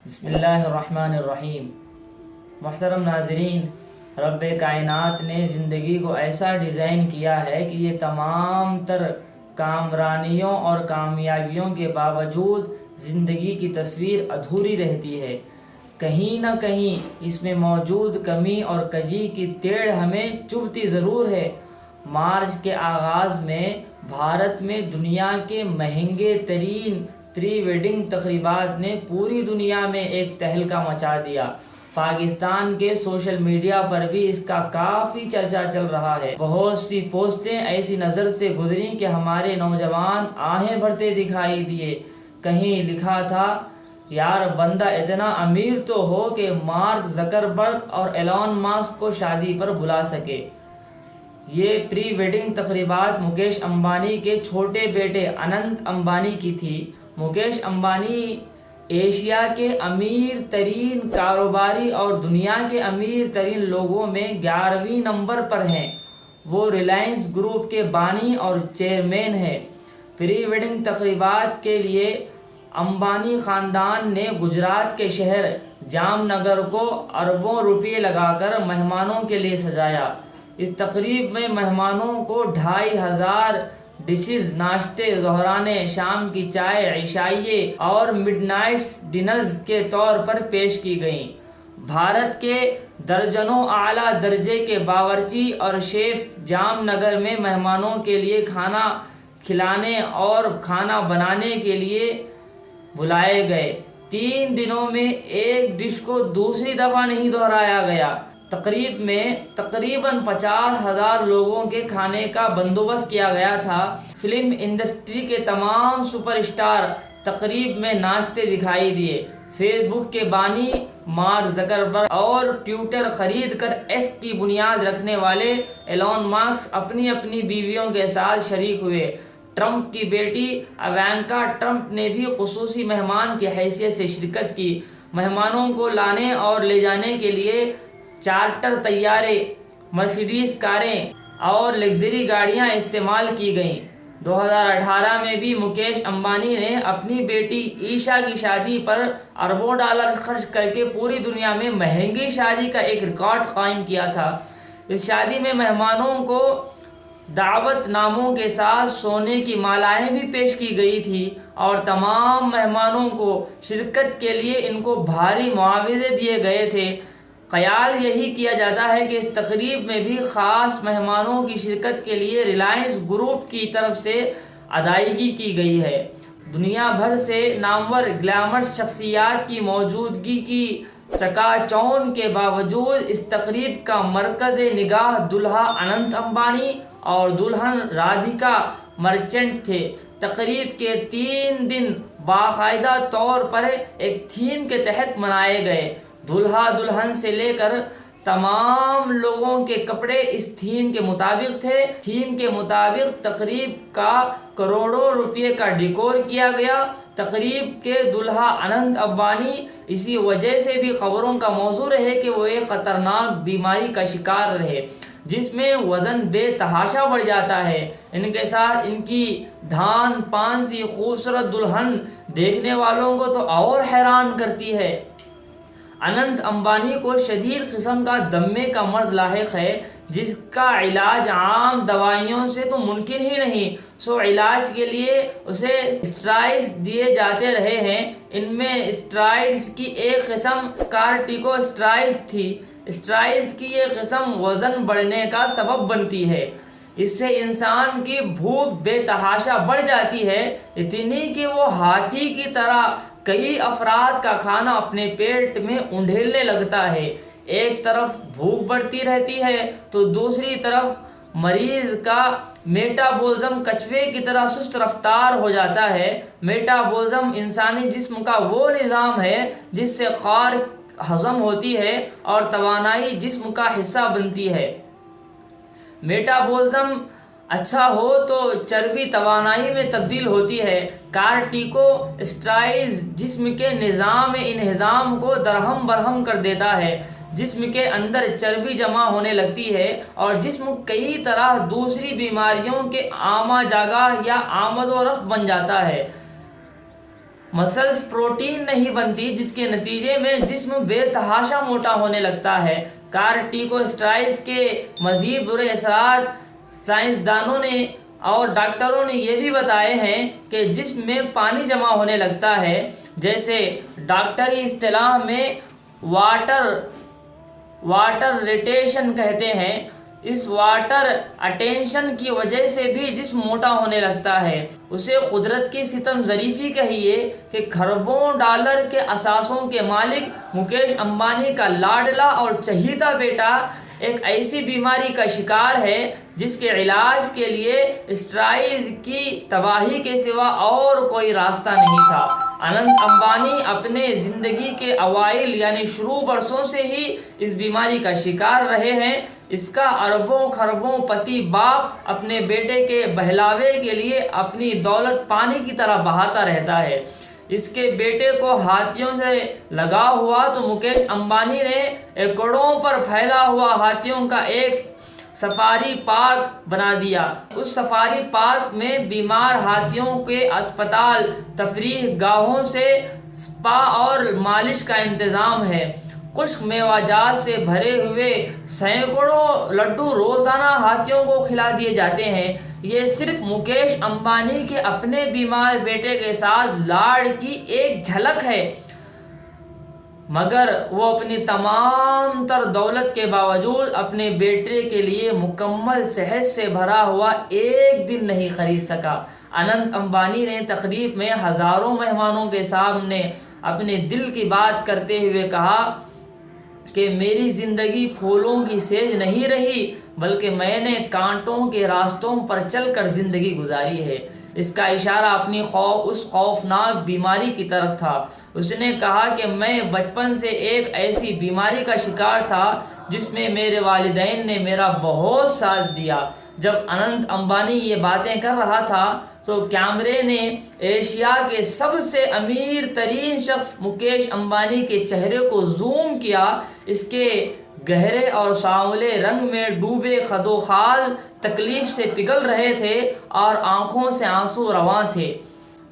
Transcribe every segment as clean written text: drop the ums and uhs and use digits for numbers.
بسم اللہ الرحمن الرحیم۔ محترم ناظرین، رب کائنات نے زندگی کو ایسا ڈیزائن کیا ہے کہ یہ تمام تر کامرانیوں اور کامیابیوں کے باوجود زندگی کی تصویر ادھوری رہتی ہے۔ کہیں نہ کہیں اس میں موجود کمی اور کجی کی تیڑھ ہمیں چبھتی ضرور ہے۔ مارچ کے آغاز میں بھارت میں دنیا کے مہنگے ترین پری ویڈنگ تقریبات نے پوری دنیا میں ایک تہلکہ مچا دیا۔ پاکستان کے سوشل میڈیا پر بھی اس کا کافی چرچا چل رہا ہے۔ بہت سی پوسٹیں ایسی نظر سے گزریں کہ ہمارے نوجوان آہیں بھرتے دکھائی دیے۔ کہیں لکھا تھا، یار بندہ اتنا امیر تو ہو کہ مارک زکربرگ اور ایلون ماسک کو شادی پر بلا سکے۔ یہ پری ویڈنگ تقریبات مکیش امبانی کے چھوٹے بیٹے اننت امبانی کی تھی۔ مکیش امبانی ایشیا کے امیر ترین کاروباری اور دنیا کے امیر ترین لوگوں میں 11ویں نمبر پر ہیں۔ وہ ریلائنس گروپ کے بانی اور چیئرمین ہیں۔ پری ویڈنگ تقریبات کے لیے امبانی خاندان نے گجرات کے شہر جام نگر کو اربوں روپے لگا کر مہمانوں کے لیے سجایا۔ اس تقریب میں مہمانوں کو 2500 ڈشز، ناشتے، ظہرانے، شام کی چائے، عشائیے اور مڈ نائٹ ڈنرز کے طور پر پیش کی گئیں۔ بھارت کے درجنوں اعلیٰ درجے کے باورچی اور شیف جام نگر میں مہمانوں کے لیے کھانا کھلانے اور کھانا بنانے کے لیے بلائے گئے۔ 3 دنوں میں ایک ڈش کو دوسری دفعہ نہیں دہرایا گیا۔ تقریب میں تقریباً 50,000 لوگوں کے کھانے کا بندوبست کیا گیا تھا۔ فلم انڈسٹری کے تمام سپر اسٹار تقریب میں ناچتے دکھائی دیے۔ فیس بک کے بانی مارک زکربرگ اور ٹویٹر خرید کر ایکس کی بنیاد رکھنے والے ایلون ماسک اپنی اپنی بیویوں کے ساتھ شریک ہوئے۔ ٹرمپ کی بیٹی ایوانکا ٹرمپ نے بھی خصوصی مہمان کی حیثیت سے شرکت کی۔ مہمانوں کو لانے اور لے جانے کے لیے چارٹر طیارے، مرسیڈیز کاریں اور لگژری گاڑیاں استعمال کی گئیں۔ 2018 میں بھی مکیش امبانی نے اپنی بیٹی ایشا کی شادی پر اربوں ڈالر خرچ کر کے پوری دنیا میں مہنگی شادی کا ایک ریکارڈ قائم کیا تھا۔ اس شادی میں مہمانوں کو دعوت ناموں کے ساتھ سونے کی مالائیں بھی پیش کی گئی تھی اور تمام مہمانوں کو شرکت کے لیے ان کو بھاری معاوضے دیے گئے تھے۔ خیال یہی کیا جاتا ہے کہ اس تقریب میں بھی خاص مہمانوں کی شرکت کے لیے ریلائنس گروپ کی طرف سے ادائیگی کی گئی ہے۔ دنیا بھر سے نامور گلیمرس شخصیات کی موجودگی کی چکا چوند کے باوجود اس تقریب کا مرکز نگاہ دولہا اننت امبانی اور دلہن رادھیکا مرچنٹ تھے۔ تقریب کے 3 دن باقاعدہ طور پر ایک تھیم کے تحت منائے گئے۔ دولہا دلہن سے لے کر تمام لوگوں کے کپڑے اس تھیم کے مطابق تھے۔ تھیم کے مطابق تقریب کا کروڑوں روپے کا ڈیکور کیا گیا۔ تقریب کے دولہا اننت امبانی اسی وجہ سے بھی خبروں کا موضوع رہے کہ وہ ایک خطرناک بیماری کا شکار رہے جس میں وزن بے تحاشا بڑھ جاتا ہے۔ ان کے ساتھ ان کی دھان پان سی خوبصورت دلہن دیکھنے والوں کو تو اور حیران کرتی ہے۔ اننت امبانی کو شدید قسم کا دمے کا مرض لاحق ہے جس کا علاج عام دوائیوں سے تو ممکن ہی نہیں، سو علاج کے لیے اسے اسٹرائڈز دیے جاتے رہے ہیں۔ ان میں اسٹرائڈز کی ایک قسم کارٹیکو اسٹرائڈز تھی۔ اسٹرائڈز کی یہ قسم وزن بڑھنے کا سبب بنتی ہے۔ اس سے انسان کی بھوک بے تحاشا بڑھ جاتی ہے، اتنی کہ وہ ہاتھی کی طرح کئی افراد کا کھانا اپنے پیٹ میں اونڈھیلنے لگتا ہے۔ ایک طرف بھوک بڑھتی رہتی ہے تو دوسری طرف مریض کا میٹابولزم کچھوے کی طرح سست رفتار ہو جاتا ہے۔ میٹابولزم انسانی جسم کا وہ نظام ہے جس سے خوراک ہضم ہوتی ہے اور توانائی جسم کا حصہ بنتی ہے۔ میٹابولزم اچھا ہو تو چربی توانائی میں تبدیل ہوتی ہے۔ کارٹیکو اسٹرائڈز جسم کے نظام انہضام کو درہم برہم کر دیتا ہے۔ جسم کے اندر چربی جمع ہونے لگتی ہے اور جسم کئی طرح دوسری بیماریوں کے آمہ جاگہ یا آمد و رفت بن جاتا ہے۔ مسلز پروٹین نہیں بنتی، جس کے نتیجے میں جسم بے تحاشا موٹا ہونے لگتا ہے۔ کارٹیکوسٹیرائڈز کے مزید برے اثرات سائنسدانوں نے اور ڈاکٹروں نے یہ بھی بتائے ہیں کہ جسم میں پانی جمع ہونے لگتا ہے، جیسے ڈاکٹری اصطلاح میں واٹر ریٹینشن کہتے ہیں۔ اس واٹر اٹینشن کی وجہ سے بھی جسم موٹا ہونے لگتا ہے۔ اسے قدرت کی ستم ظریفی کہیے کہ کھربوں ڈالر کے اثاثوں کے مالک مکیش امبانی کا لاڈلا اور چہیتا بیٹا ایک ایسی بیماری کا شکار ہے جس کے علاج کے لیے اسٹرائیڈز کی تباہی کے سوا اور کوئی راستہ نہیں تھا۔ اننت امبانی اپنے زندگی کے اوائل یعنی شروع برسوں سے ہی اس بیماری کا شکار رہے ہیں۔ اس کا اربوں خربوں پتی باپ اپنے بیٹے کے بہلاوے کے لیے اپنی دولت پانی کی طرح بہاتا رہتا ہے۔ اس کے بیٹے کو ہاتھیوں سے لگا ہوا تو مکیش امبانی نے ایکڑوں پر پھیلا ہوا ہاتھیوں کا ایک سفاری پارک بنا دیا۔ اس سفاری پارک میں بیمار ہاتھیوں کے اسپتال، تفریح گاہوں سے سپا اور مالش کا انتظام ہے۔ خشک میوہ جات سے بھرے ہوئے سینکڑوں لڈو روزانہ ہاتھیوں کو کھلا دیے جاتے ہیں۔ یہ صرف مکیش امبانی کے اپنے بیمار بیٹے کے ساتھ لاڈ کی ایک جھلک ہے، مگر وہ اپنی تمام تر دولت کے باوجود اپنے بیٹے کے لیے مکمل صحت سے بھرا ہوا ایک دن نہیں خرید سکا۔ اننت امبانی نے تقریب میں ہزاروں مہمانوں کے سامنے اپنے دل کی بات کرتے ہوئے کہا کہ میری زندگی پھولوں کی سیج نہیں رہی، بلکہ میں نے کانٹوں کے راستوں پر چل کر زندگی گزاری ہے۔ اس کا اشارہ اپنی اس خوفناک بیماری کی طرف تھا۔ اس نے کہا کہ میں بچپن سے ایک ایسی بیماری کا شکار تھا جس میں میرے والدین نے میرا بہت ساتھ دیا۔ جب اننت امبانی یہ باتیں کر رہا تھا تو کیمرے نے ایشیا کے سب سے امیر ترین شخص مکیش امبانی کے چہرے کو زوم کیا۔ اس کے گہرے اور سانولے رنگ میں ڈوبے خد و خال تکلیف سے پگھل رہے تھے اور آنکھوں سے آنسو رواں تھے۔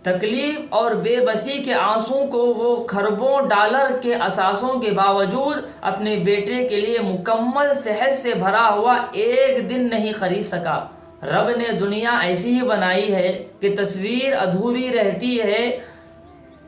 تکلیف اور بے بسی کے آنسو کو وہ کھربوں ڈالر کے اثاثوں کے باوجود اپنے بیٹے کے لیے مکمل صحت سے بھرا ہوا ایک دن نہیں خرید سکا۔ رب نے دنیا ایسی ہی بنائی ہے کہ تصویر ادھوری رہتی ہے،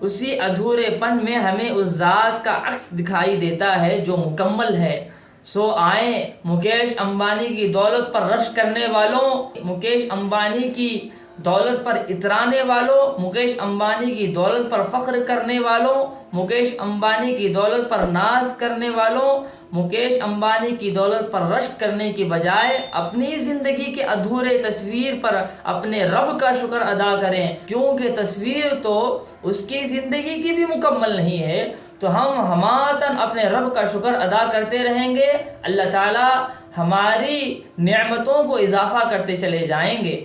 اسی ادھورے پن میں ہمیں اس ذات کا عکس دکھائی دیتا ہے جو مکمل ہے۔ سو آئیں مکیش امبانی کی دولت پر رشک کرنے والوں، مکیش امبانی کی دولت پر اترانے والوں، مکیش امبانی کی دولت پر فخر کرنے والوں، مکیش امبانی کی دولت پر ناز کرنے والوں، مکیش امبانی کی دولت پر رشک کرنے کی بجائے اپنی زندگی کے ادھورے تصویر پر اپنے رب کا شکر ادا کریں، کیونکہ تصویر تو اس کی زندگی کی بھی مکمل نہیں ہے۔ تو ہم ہماتاً اپنے رب کا شکر ادا کرتے رہیں گے، اللہ تعالی ہماری نعمتوں کو اضافہ کرتے چلے جائیں گے۔